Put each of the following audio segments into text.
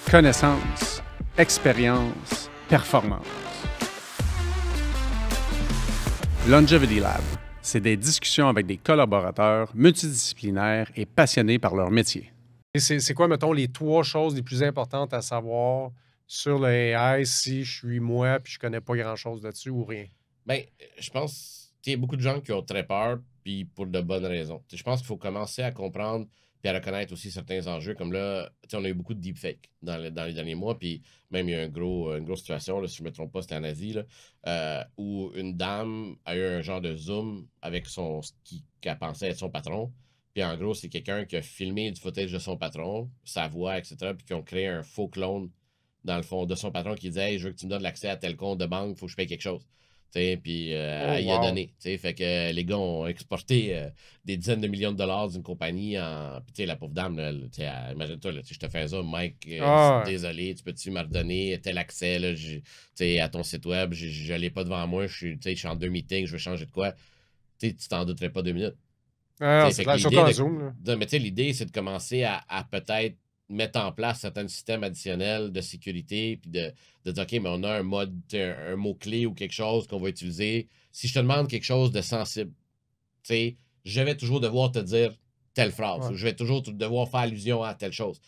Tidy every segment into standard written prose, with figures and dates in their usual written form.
Connaissance, expérience, performance. Longevity Lab, c'est des discussions avec des collaborateurs multidisciplinaires et passionnés par leur métier. Et c'est quoi, mettons, les 3 choses les plus importantes à savoir sur le AI si je suis moi puis je connais pas grand-chose là-dessus ou rien? Ben, je pense qu'il y a beaucoup de gens qui ont très peur, puis pour de bonnes raisons. Je pense qu'il faut commencer à comprendre puis à reconnaître aussi certains enjeux. Comme là, on a eu beaucoup de deepfakes dans les derniers mois, puis même il y a une grosse situation, là, si je ne me trompe pas, c'était en Asie, là, où une dame a eu un genre de zoom avec qu'elle pensait être son patron. Puis en gros, c'est quelqu'un qui a filmé du footage de son patron, sa voix, etc., puis qui ont créé un faux clone, dans le fond, de son patron qui disait hey, je veux que tu me donnes l'accès à tel compte de banque, il faut que je paye quelque chose. Puis elle y a donné. Fait que les gars ont exporté des dizaines de millions de dollars d'une compagnie en. Puis la pauvre dame, là, imagine-toi, là, je te fais ça, Mike, désolé, tu peux-tu me redonner tel accès là, à ton site web, je l'ai pas devant moi, je suis en 2 meetings, je veux changer de quoi. Tu t'en douterais pas 2 minutes. C'est clair, surtout en Zoom. Mais l'idée, c'est de commencer à peut-être mettre en place certains systèmes additionnels de sécurité, puis de dire, OK, mais on a un mode, un mot-clé ou quelque chose qu'on va utiliser. Si je te demande quelque chose de sensible, je vais toujours devoir te dire telle phrase, ou je vais toujours devoir faire allusion à telle chose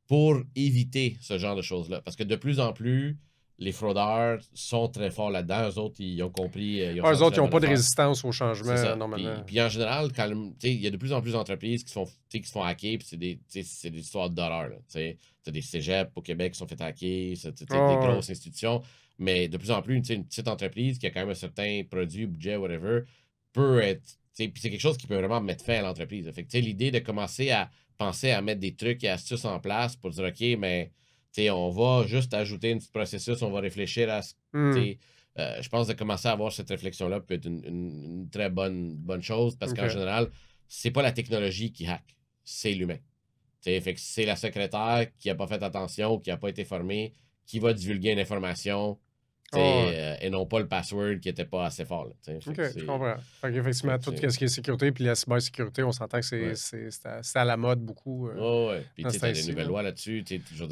pour éviter ce genre de choses-là. Parce que de plus en plus, les fraudeurs sont très forts là-dedans. Eux autres, ils ont compris. Eux autres, ils n'ont pas de résistance au changement, normalement. Puis en général, il y a de plus en plus d'entreprises qui se font hacker, puis c'est des histoires d'horreur. Tu as des cégeps au Québec qui sont fait hacker, des grosses institutions. Mais de plus en plus, une petite entreprise qui a quand même un certain produit, budget, whatever, peut être. Puis c'est quelque chose qui peut vraiment mettre fin à l'entreprise. Fait que l'idée de commencer à penser à mettre des trucs et astuces en place pour dire OK, mais on va juste ajouter un petit processus, on va réfléchir à ce. Je pense de commencer à avoir cette réflexion-là peut être une très bonne chose parce qu'en général, c'est pas la technologie qui hack, c'est l'humain. Fait que c'est la secrétaire qui n'a pas fait attention, qui n'a pas été formée, qui va divulguer une information. Et non pas le password qui n'était pas assez fort. Là, je comprends. Fait effectivement, tout ce qui est sécurité puis la cybersécurité, on s'entend que c'est à la mode beaucoup. Oui. Puis tu as des nouvelles lois là-dessus. Toujours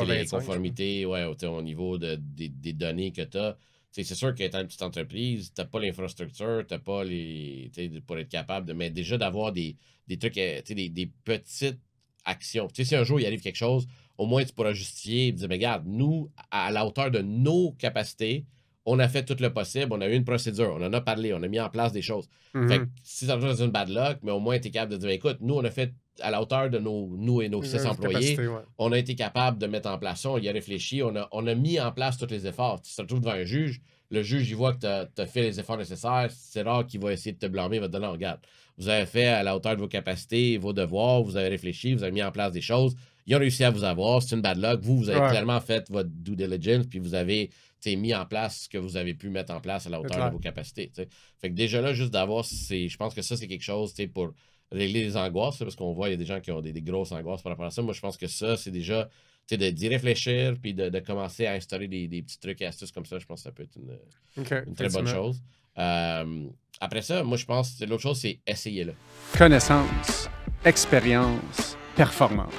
les conformités au niveau des données que tu as. C'est sûr qu'étant une petite entreprise, tu n'as pas l'infrastructure, tu n'as pas les. Pour être capable de. Mais déjà d'avoir des trucs, des petites actions. Si un jour il arrive quelque chose, au moins tu pourras justifier et dire, mais regarde, nous, à la hauteur de nos capacités, on a fait tout le possible, on a eu une procédure, on en a parlé, on a mis en place des choses. Fait que si ça te donne une bad luck, mais au moins tu es capable de dire, écoute, nous, on a fait à la hauteur de nous et nos 6 employés, on a été capable de mettre en place ça, on y a réfléchi, on a mis en place tous les efforts. Si tu te retrouves devant un juge, le juge, il voit que tu as fait les efforts nécessaires, c'est rare qu'il va essayer de te blâmer, il va te dire, non, regarde, vous avez fait à la hauteur de vos capacités, vos devoirs, vous avez réfléchi, vous avez mis en place des choses, ils ont réussi à vous avoir, c'est une bad luck, vous avez clairement fait votre due diligence, puis vous avez mis en place ce que vous avez pu mettre en place à la hauteur de vos capacités. T'sais. Fait que déjà là, juste d'avoir, je pense que ça, c'est quelque chose pour régler les angoisses, parce qu'on voit, il y a des gens qui ont des grosses angoisses par rapport à ça. Moi, je pense que ça, c'est déjà d'y réfléchir, puis de commencer à installer des petits trucs et astuces comme ça. Je pense que ça peut être une très bonne chose. Après ça, moi, je pense que l'autre chose, c'est essayez-le. Connaissance, expérience, performance.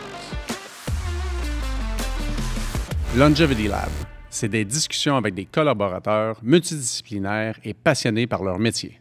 Longevity Lab, c'est des discussions avec des collaborateurs multidisciplinaires et passionnés par leur métier.